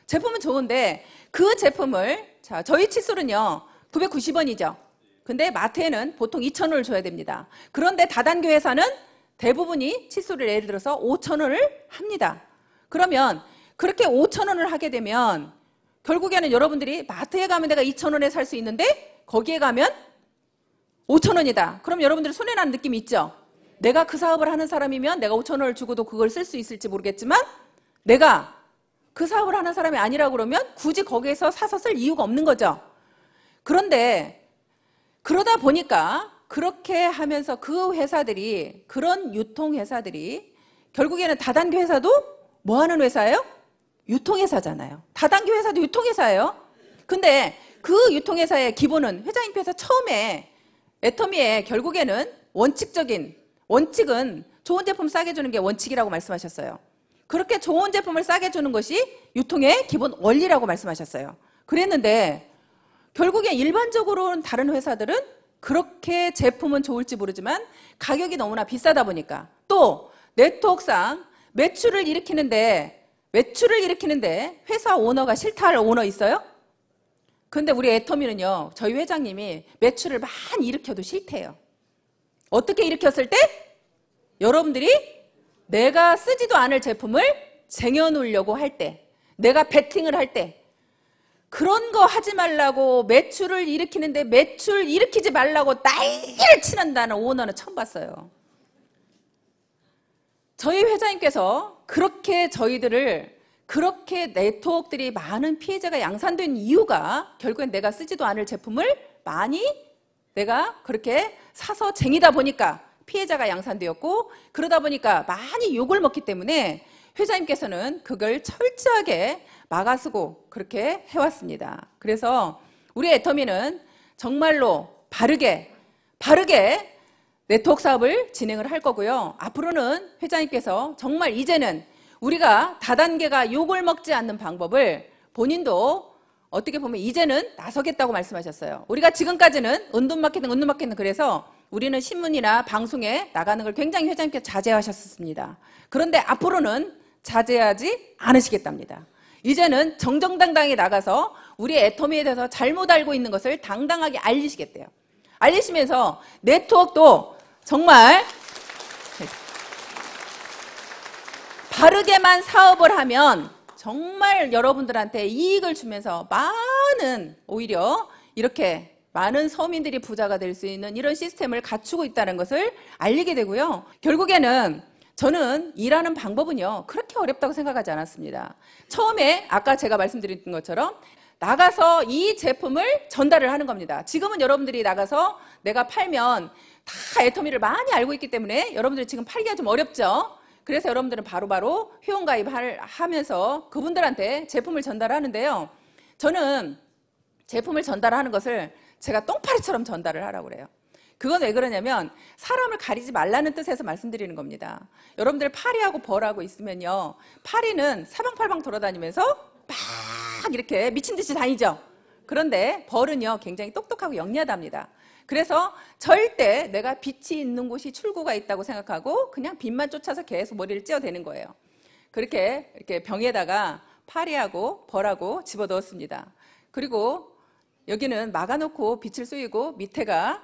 제품은 좋은데 그 제품을, 자, 저희 칫솔은요 990원이죠. 근데 마트에는 보통 2,000원을 줘야 됩니다. 그런데 다단계 회사는 대부분이 칫솔을 예를 들어서 5,000원을 합니다. 그러면 그렇게 5,000원을 하게 되면 결국에는 여러분들이 마트에 가면 내가 2,000원에 살 수 있는데 거기에 가면 5,000원이다. 그럼 여러분들이 손해나는 느낌이 있죠? 내가 그 사업을 하는 사람이면 내가 5,000원을 주고도 그걸 쓸 수 있을지 모르겠지만, 내가 그 사업을 하는 사람이 아니라고 그러면 굳이 거기에서 사서 쓸 이유가 없는 거죠. 그런데 그러다 보니까 그렇게 하면서 그 회사들이, 그런 유통회사들이 결국에는 다단계 회사도 뭐 하는 회사예요? 유통회사잖아요. 다단계 회사도 유통회사예요. 근데 그 유통회사의 기본은, 회장님께서 처음에 애터미의 결국에는 원칙은 좋은 제품 싸게 주는 게 원칙이라고 말씀하셨어요. 그렇게 좋은 제품을 싸게 주는 것이 유통의 기본 원리라고 말씀하셨어요. 그랬는데 결국에 일반적으로는 다른 회사들은 그렇게 제품은 좋을지 모르지만 가격이 너무나 비싸다 보니까, 또 네트워크상 매출을 일으키는데 회사 오너가 싫다 할 오너 있어요? 근데 우리 애터미는요, 저희 회장님이 매출을 많이 일으켜도 싫대요. 어떻게 일으켰을 때? 여러분들이 내가 쓰지도 않을 제품을 쟁여놓으려고 할 때, 내가 베팅을 할 때, 그런 거 하지 말라고, 매출을 일으키는데 매출 일으키지 말라고 난리를 치는다는 오너는 처음 봤어요. 저희 회장님께서 그렇게 저희들을 그렇게 네트워크들이 많은 피해자가 양산된 이유가 결국엔 내가 쓰지도 않을 제품을 많이 내가 그렇게 사서 쟁이다 보니까 피해자가 양산되었고, 그러다 보니까 많이 욕을 먹기 때문에 회장님께서는 그걸 철저하게 막아쓰고 그렇게 해왔습니다. 그래서 우리 애터미는 정말로 바르게 네트워크 사업을 진행을 할 거고요. 앞으로는 회장님께서 정말 이제는 우리가 다단계가 욕을 먹지 않는 방법을 본인도 어떻게 보면 이제는 나서겠다고 말씀하셨어요. 우리가 지금까지는 은둔마케팅 그래서 우리는 신문이나 방송에 나가는 걸 굉장히 회장님께서 자제하셨습니다. 그런데 앞으로는 자제하지 않으시겠답니다. 이제는 정정당당히 나가서 우리 애터미에 대해서 잘못 알고 있는 것을 당당하게 알리시겠대요. 알리시면서 네트워크도 정말 바르게만 사업을 하면 정말 여러분들한테 이익을 주면서 많은 오히려 이렇게 많은 서민들이 부자가 될 수 있는 이런 시스템을 갖추고 있다는 것을 알리게 되고요. 결국에는 저는 일하는 방법은요 그렇게 어렵다고 생각하지 않았습니다. 처음에 아까 제가 말씀드린 것처럼 나가서 이 제품을 전달을 하는 겁니다. 지금은 여러분들이 나가서 내가 팔면 다 애터미를 많이 알고 있기 때문에 여러분들이 지금 팔기가 좀 어렵죠. 그래서 여러분들은 바로바로 회원가입하면서 그분들한테 제품을 전달하는데요. 저는 제품을 전달하는 것을 제가 똥파리처럼 전달을 하라고 그래요. 그건 왜 그러냐면 사람을 가리지 말라는 뜻에서 말씀드리는 겁니다. 여러분들 파리하고 벌하고 있으면요. 파리는 사방팔방 돌아다니면서 막 이렇게 미친 듯이 다니죠. 그런데 벌은요 굉장히 똑똑하고 영리하답니다. 그래서 절대 내가 빛이 있는 곳이 출구가 있다고 생각하고 그냥 빛만 쫓아서 계속 머리를 찧어대는 거예요. 그렇게 이렇게 병에다가 파리하고 벌하고 집어넣었습니다. 그리고 여기는 막아놓고 빛을 쏘이고 밑에가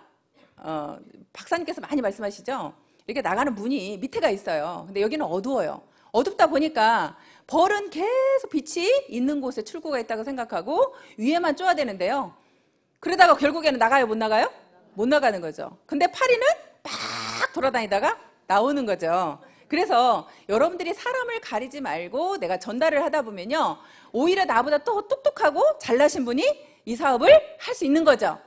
박사님께서 많이 말씀하시죠. 이렇게 나가는 문이 밑에가 있어요. 근데 여기는 어두워요. 어둡다 보니까 벌은 계속 빛이 있는 곳에 출구가 있다고 생각하고 위에만 쪼야 되는데요. 그러다가 결국에는 나가요, 못 나가요? 못 나가는 거죠. 근데 파리는 막 돌아다니다가 나오는 거죠. 그래서 여러분들이 사람을 가리지 말고 내가 전달을 하다 보면요. 오히려 나보다 또 똑똑하고 잘나신 분이 이 사업을 할 수 있는 거죠.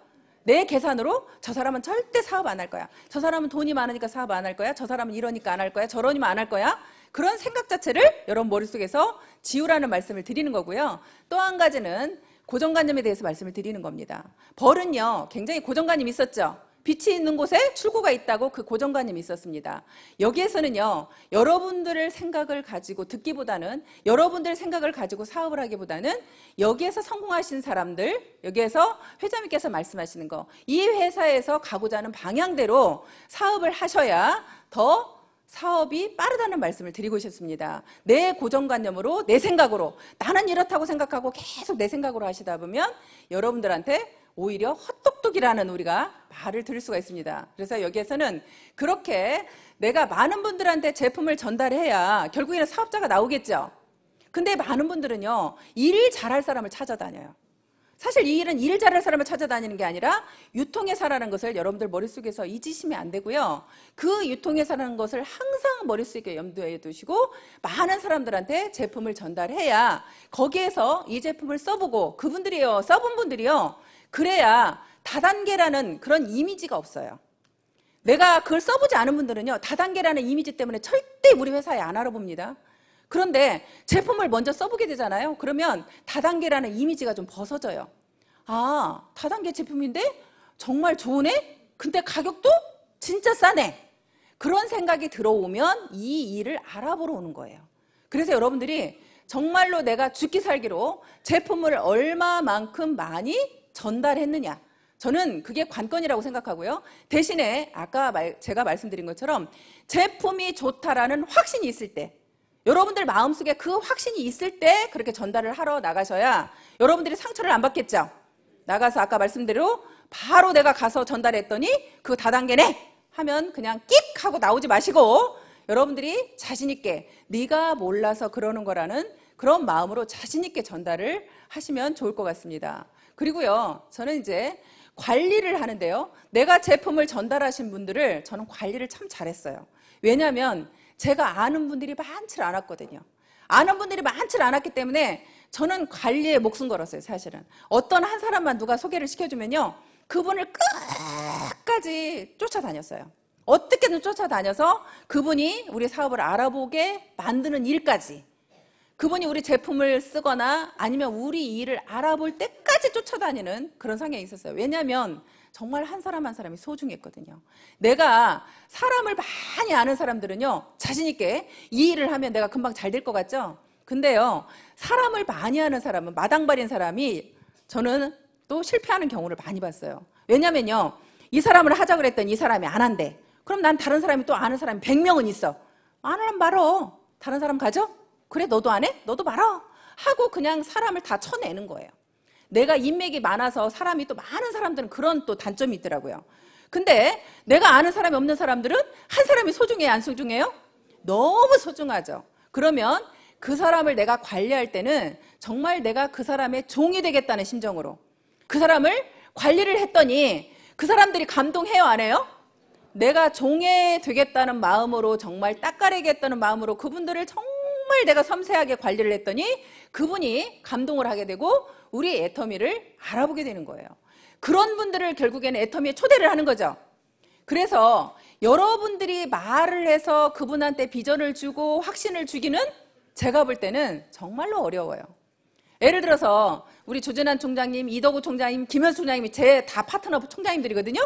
내 계산으로 저 사람은 절대 사업 안 할 거야. 저 사람은 돈이 많으니까 사업 안 할 거야. 저 사람은 이러니까 안 할 거야. 저러니까 안 할 거야. 그런 생각 자체를 여러분 머릿속에서 지우라는 말씀을 드리는 거고요. 또 한 가지는 고정관념에 대해서 말씀을 드리는 겁니다. 벌은요 굉장히 고정관념이 있었죠. 빛이 있는 곳에 출구가 있다고 그 고정관념이 있었습니다. 여기에서는요 여러분들의 생각을 가지고 듣기보다는 여러분들 생각을 가지고 사업을 하기보다는 여기에서 성공하신 사람들, 여기에서 회장님께서 말씀하시는 거, 이 회사에서 가고자 하는 방향대로 사업을 하셔야 더 사업이 빠르다는 말씀을 드리고 싶습니다. 내 고정관념으로 내 생각으로 나는 이렇다고 생각하고 계속 내 생각으로 하시다 보면 여러분들한테 오히려 헛똑똑이라는 우리가 말을 들을 수가 있습니다. 그래서 여기에서는 그렇게 내가 많은 분들한테 제품을 전달해야 결국에는 사업자가 나오겠죠. 근데 많은 분들은요 일 잘할 사람을 찾아다녀요. 사실 이 일은 일 잘할 사람을 찾아다니는 게 아니라 유통회사라는 것을 여러분들 머릿속에서 잊으시면 안 되고요. 그 유통회사라는 것을 항상 머릿속에 염두에 두시고 많은 사람들한테 제품을 전달해야 거기에서 이 제품을 써보고 그분들이요 써본 분들이요 그래야 다단계라는 그런 이미지가 없어요. 내가 그걸 써보지 않은 분들은요 다단계라는 이미지 때문에 절대 우리 회사에 안 알아봅니다. 그런데 제품을 먼저 써보게 되잖아요. 그러면 다단계라는 이미지가 좀 벗어져요. 아, 다단계 제품인데 정말 좋으네? 근데 가격도 진짜 싸네. 그런 생각이 들어오면 이 일을 알아보러 오는 거예요. 그래서 여러분들이 정말로 내가 죽기 살기로 제품을 얼마만큼 많이 전달했느냐, 저는 그게 관건이라고 생각하고요. 대신에 아까 제가 말씀드린 것처럼 제품이 좋다라는 확신이 있을 때, 여러분들 마음속에 그 확신이 있을 때 그렇게 전달을 하러 나가셔야 여러분들이 상처를 안 받겠죠. 나가서 아까 말씀대로 바로 내가 가서 전달했더니 그거 다단계네 하면 그냥 끽 하고 나오지 마시고 여러분들이 자신 있게 네가 몰라서 그러는 거라는 그런 마음으로 자신 있게 전달을 하시면 좋을 것 같습니다. 그리고요, 저는 이제 관리를 하는데요. 내가 제품을 전달하신 분들을 저는 관리를 참 잘했어요. 왜냐하면 제가 아는 분들이 많지 않았거든요. 아는 분들이 많지 않았기 때문에 저는 관리에 목숨 걸었어요. 사실은 어떤 한 사람만 누가 소개를 시켜주면요, 그분을 끝까지 쫓아다녔어요. 어떻게든 쫓아다녀서 그분이 우리 사업을 알아보게 만드는 일까지, 그분이 우리 제품을 쓰거나 아니면 우리 일을 알아볼 때까지 쫓아다니는 그런 성향이 있었어요. 왜냐하면 정말 한 사람 한 사람이 소중했거든요. 내가 사람을 많이 아는 사람들은요, 자신 있게 이 일을 하면 내가 금방 잘 될 것 같죠? 근데요, 사람을 많이 아는 사람은, 마당발인 사람이 저는 또 실패하는 경우를 많이 봤어요. 왜냐면요, 이 사람을 하자 그랬더니 이 사람이 안 한대. 그럼 난 다른 사람이 또 아는 사람이 100명은 있어. 안 하면 말어. 다른 사람 가져? 그래, 너도 안 해? 너도 말어. 하고 그냥 사람을 다 쳐내는 거예요. 내가 인맥이 많아서 사람이 또 많은 사람들은 그런 또 단점이 있더라고요. 근데 내가 아는 사람이 없는 사람들은 한 사람이 소중해요, 안 소중해요? 너무 소중하죠. 그러면 그 사람을 내가 관리할 때는 정말 내가 그 사람의 종이 되겠다는 심정으로 그 사람을 관리를 했더니 그 사람들이 감동해요, 안 해요? 내가 종이 되겠다는 마음으로, 정말 닦아내겠다는 마음으로 그분들을 정말 내가 섬세하게 관리를 했더니 그분이 감동을 하게 되고 우리 애터미를 알아보게 되는 거예요. 그런 분들을 결국에는 애터미에 초대를 하는 거죠. 그래서 여러분들이 말을 해서 그분한테 비전을 주고 확신을 주기는 제가 볼 때는 정말로 어려워요. 예를 들어서 우리 조재난 총장님, 이덕우 총장님, 김현수 총장님이 제 다 파트너 총장님들이거든요.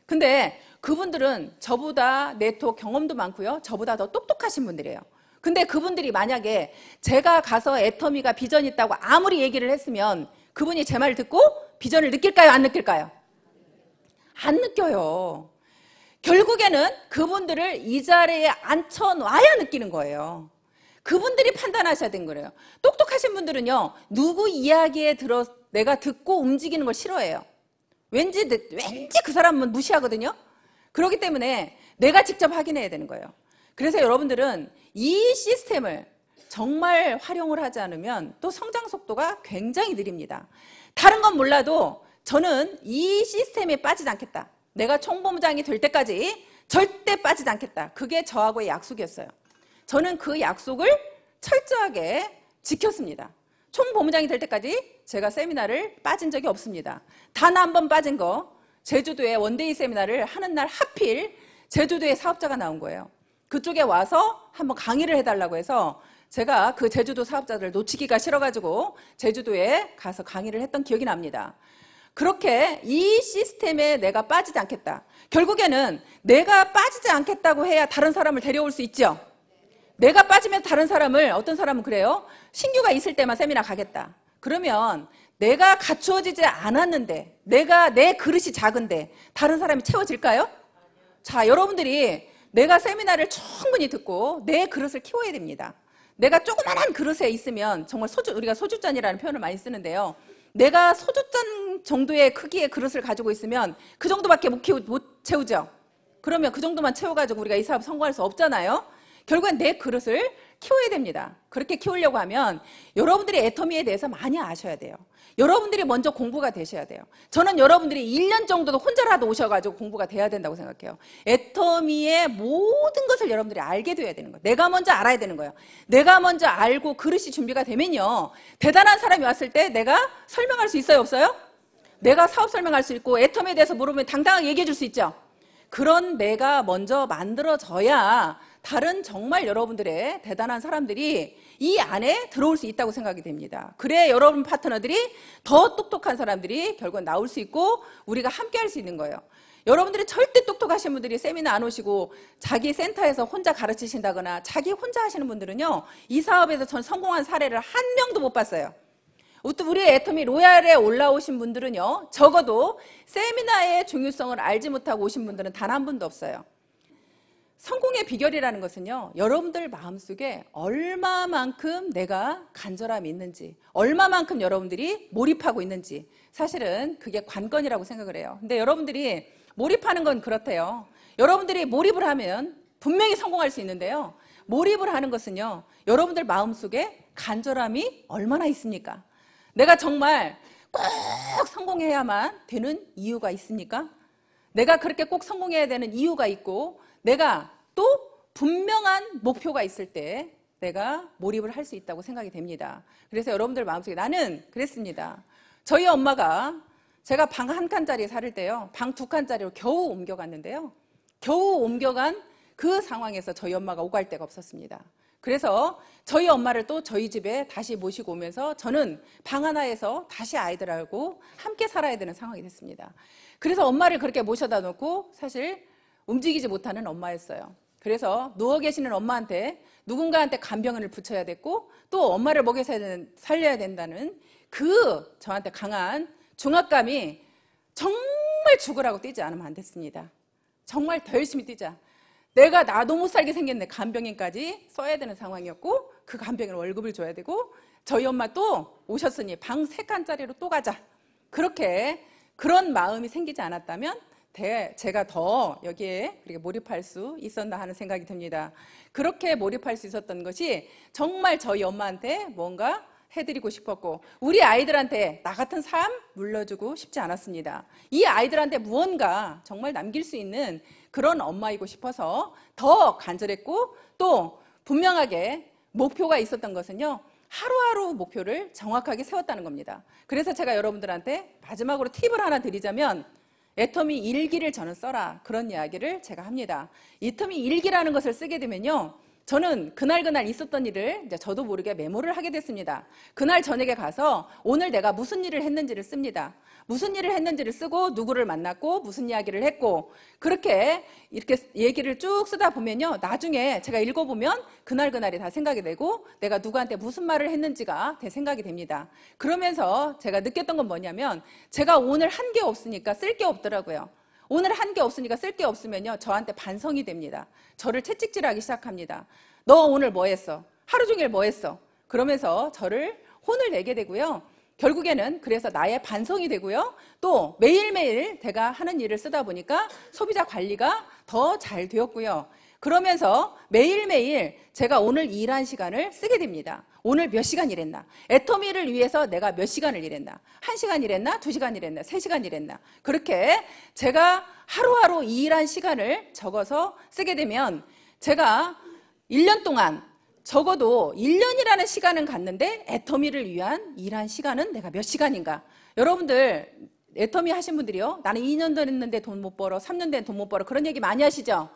근데 그분들은 저보다 네트워크 경험도 많고요, 저보다 더 똑똑하신 분들이에요. 근데 그분들이 만약에 제가 가서 애터미가 비전이 있다고 아무리 얘기를 했으면 그분이 제 말을 듣고 비전을 느낄까요, 안 느낄까요? 안 느껴요. 결국에는 그분들을 이 자리에 앉혀놔야 느끼는 거예요. 그분들이 판단하셔야 되는 거예요. 똑똑하신 분들은요, 누구 이야기에 들어 내가 듣고 움직이는 걸 싫어해요. 왠지 그 사람은 무시하거든요. 그렇기 때문에 내가 직접 확인해야 되는 거예요. 그래서 여러분들은 이 시스템을 정말 활용을 하지 않으면 또 성장 속도가 굉장히 느립니다. 다른 건 몰라도 저는 이 시스템에 빠지지 않겠다. 내가 총본부장이 될 때까지 절대 빠지지 않겠다. 그게 저하고의 약속이었어요. 저는 그 약속을 철저하게 지켰습니다. 총본부장이 될 때까지 제가 세미나를 빠진 적이 없습니다. 단 한 번 빠진 거, 제주도에 원데이 세미나를 하는 날 하필 제주도에 사업자가 나온 거예요. 그쪽에 와서 한번 강의를 해달라고 해서 제가 그 제주도 사업자들을 놓치기가 싫어가지고 제주도에 가서 강의를 했던 기억이 납니다. 그렇게 이 시스템에 내가 빠지지 않겠다. 결국에는 내가 빠지지 않겠다고 해야 다른 사람을 데려올 수 있죠. 내가 빠지면 다른 사람을, 어떤 사람은 그래요. 신규가 있을 때만 세미나 가겠다. 그러면 내가 갖추어지지 않았는데, 내 그릇이 작은데 다른 사람이 채워질까요? 자, 여러분들이 내가 세미나를 충분히 듣고 내 그릇을 키워야 됩니다. 내가 조그만한 그릇에 있으면 정말 우리가 소주잔이라는 표현을 많이 쓰는데요. 내가 소주잔 정도의 크기의 그릇을 가지고 있으면 그 정도밖에 못 채우죠. 그러면 그 정도만 채워가지고 우리가 이 사업 성공할 수 없잖아요. 결국엔 내 그릇을 키워야 됩니다. 그렇게 키우려고 하면 여러분들이 애터미에 대해서 많이 아셔야 돼요. 여러분들이 먼저 공부가 되셔야 돼요. 저는 여러분들이 1년 정도도 혼자라도 오셔가지고 공부가 돼야 된다고 생각해요. 애터미의 모든 것을 여러분들이 알게 돼야 되는 거예요. 내가 먼저 알아야 되는 거예요. 내가 먼저 알고 그릇이 준비가 되면요, 대단한 사람이 왔을 때 내가 설명할 수 있어요, 없어요? 내가 사업 설명할 수 있고 애터미에 대해서 물어보면 당당하게 얘기해 줄 수 있죠. 그런 내가 먼저 만들어져야 다른 정말 여러분들의 대단한 사람들이 이 안에 들어올 수 있다고 생각이 됩니다. 그래 여러분 파트너들이 더 똑똑한 사람들이 결국은 나올 수 있고 우리가 함께 할 수 있는 거예요. 여러분들이 절대 똑똑하신 분들이 세미나 안 오시고 자기 센터에서 혼자 가르치신다거나 자기 혼자 하시는 분들은요, 이 사업에서 전 성공한 사례를 한 명도 못 봤어요. 우리 애터미 로얄에 올라오신 분들은요, 적어도 세미나의 중요성을 알지 못하고 오신 분들은 단 한 분도 없어요. 성공의 비결이라는 것은요, 여러분들 마음속에 얼마만큼 내가 간절함이 있는지, 얼마만큼 여러분들이 몰입하고 있는지, 사실은 그게 관건이라고 생각을 해요. 근데 여러분들이 몰입하는 건 그렇대요. 여러분들이 몰입을 하면 분명히 성공할 수 있는데요, 몰입을 하는 것은요, 여러분들 마음속에 간절함이 얼마나 있습니까? 내가 정말 꼭 성공해야만 되는 이유가 있습니까? 내가 그렇게 꼭 성공해야 되는 이유가 있고, 내가 또 분명한 목표가 있을 때 내가 몰입을 할 수 있다고 생각이 됩니다. 그래서 여러분들 마음속에 나는 그랬습니다. 저희 엄마가 제가 방 한 칸짜리 살을 때요, 방 두 칸짜리로 겨우 옮겨갔는데요. 겨우 옮겨간 그 상황에서 저희 엄마가 오갈 데가 없었습니다. 그래서 저희 엄마를 또 저희 집에 다시 모시고 오면서 저는 방 하나에서 다시 아이들하고 함께 살아야 되는 상황이 됐습니다. 그래서 엄마를 그렇게 모셔다 놓고 사실 움직이지 못하는 엄마였어요. 그래서 누워 계시는 엄마한테 누군가한테 간병을 붙여야 됐고 또 엄마를 먹여 살려야 된다는 그 저한테 강한 중압감이 정말 죽으라고 뛰지 않으면 안 됐습니다. 정말 더 열심히 뛰자. 내가 나도 못 살게 생겼네. 간병인까지 써야 되는 상황이었고 그 간병인 월급을 줘야 되고 저희 엄마 또 오셨으니 방 3칸짜리로 또 가자. 그렇게 그런 마음이 생기지 않았다면 제가 더 여기에 몰입할 수 있었나 하는 생각이 듭니다. 그렇게 몰입할 수 있었던 것이 정말 저희 엄마한테 뭔가 해드리고 싶었고 우리 아이들한테 나 같은 삶 물려주고 싶지 않았습니다. 이 아이들한테 무언가 정말 남길 수 있는 그런 엄마이고 싶어서 더 간절했고 또 분명하게 목표가 있었던 것은요, 하루하루 목표를 정확하게 세웠다는 겁니다. 그래서 제가 여러분들한테 마지막으로 팁을 하나 드리자면 애터미 일기를 저는 써라, 그런 이야기를 제가 합니다. 애터미 일기라는 것을 쓰게 되면요, 저는 그날 있었던 일을 이제 저도 모르게 메모를 하게 됐습니다. 그날 저녁에 가서 오늘 내가 무슨 일을 했는지를 씁니다. 무슨 일을 했는지를 쓰고 누구를 만났고 무슨 이야기를 했고 그렇게 이렇게 얘기를 쭉 쓰다 보면요, 나중에 제가 읽어보면 그날이 다 생각이 되고 내가 누구한테 무슨 말을 했는지가 생각이 됩니다. 그러면서 제가 느꼈던 건 뭐냐면 제가 오늘 한 게 없으니까 쓸 게 없더라고요. 오늘 한 게 없으니까 쓸 게 없으면요, 저한테 반성이 됩니다. 저를 채찍질하기 시작합니다. 너 오늘 뭐 했어? 하루 종일 뭐 했어? 그러면서 저를 혼을 내게 되고요. 결국에는 그래서 나의 반성이 되고요. 또 매일매일 제가 하는 일을 쓰다 보니까 소비자 관리가 더 잘 되었고요. 그러면서 매일매일 제가 오늘 일한 시간을 쓰게 됩니다. 오늘 몇 시간 일했나? 애터미를 위해서 내가 몇 시간을 일했나? 1시간 일했나? 2시간 일했나? 3시간 일했나? 그렇게 제가 하루하루 일한 시간을 적어서 쓰게 되면 제가 1년 동안 적어도 1년이라는 시간은 갔는데 애터미를 위한 일한 시간은 내가 몇 시간인가? 여러분들 애터미 하신 분들이요, 나는 2년 됐는데 돈 못 벌어, 3년 된 돈 못 벌어, 그런 얘기 많이 하시죠?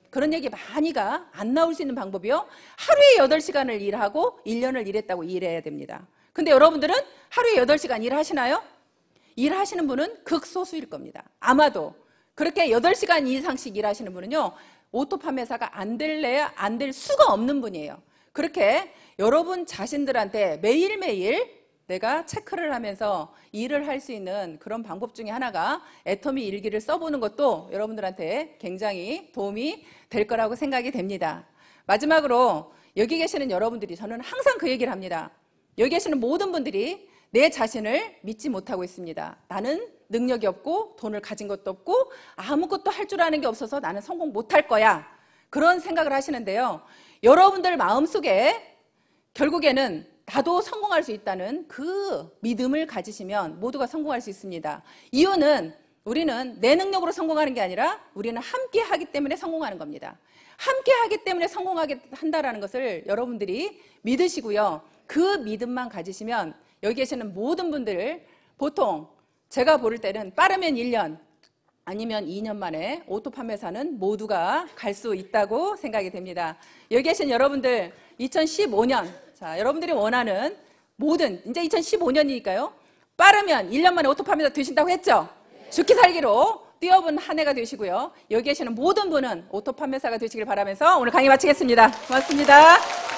그런 얘기 많이가 안 나올 수 있는 방법이요, 하루에 8시간을 일하고 1년을 일했다고 일해야 됩니다. 근데 여러분들은 하루에 8시간 일하시나요? 일하시는 분은 극소수일 겁니다. 아마도 그렇게 8시간 이상씩 일하시는 분은요, 오토 판매사가 안 될래야 안 될 수가 없는 분이에요. 그렇게 여러분 자신들한테 매일매일 내가 체크를 하면서 일을 할 수 있는 그런 방법 중에 하나가 애터미 일기를 써보는 것도 여러분들한테 굉장히 도움이 될 거라고 생각이 됩니다. 마지막으로 여기 계시는 여러분들이, 저는 항상 그 얘기를 합니다. 여기 계시는 모든 분들이 내 자신을 믿지 못하고 있습니다. 나는 능력이 없고 돈을 가진 것도 없고 아무것도 할 줄 아는 게 없어서 나는 성공 못할 거야, 그런 생각을 하시는데요, 여러분들 마음속에 결국에는 나도 성공할 수 있다는 그 믿음을 가지시면 모두가 성공할 수 있습니다. 이유는 우리는 내 능력으로 성공하는 게 아니라 우리는 함께 하기 때문에 성공하는 겁니다. 함께 하기 때문에 성공하게 한다는 것을 여러분들이 믿으시고요, 그 믿음만 가지시면 여기 계시는 모든 분들, 보통 제가 볼 때는 빠르면 1년 아니면 2년 만에 오토 판매사는 모두가 갈 수 있다고 생각이 됩니다. 여기 계신 여러분들 2015년, 자, 여러분들이 원하는 모든, 이제 2015년이니까요, 빠르면 1년 만에 오토 판매사 되신다고 했죠? 죽기 살기로 뛰어본 한 해가 되시고요, 여기 계시는 모든 분은 오토 판매사가 되시길 바라면서 오늘 강의 마치겠습니다. 고맙습니다.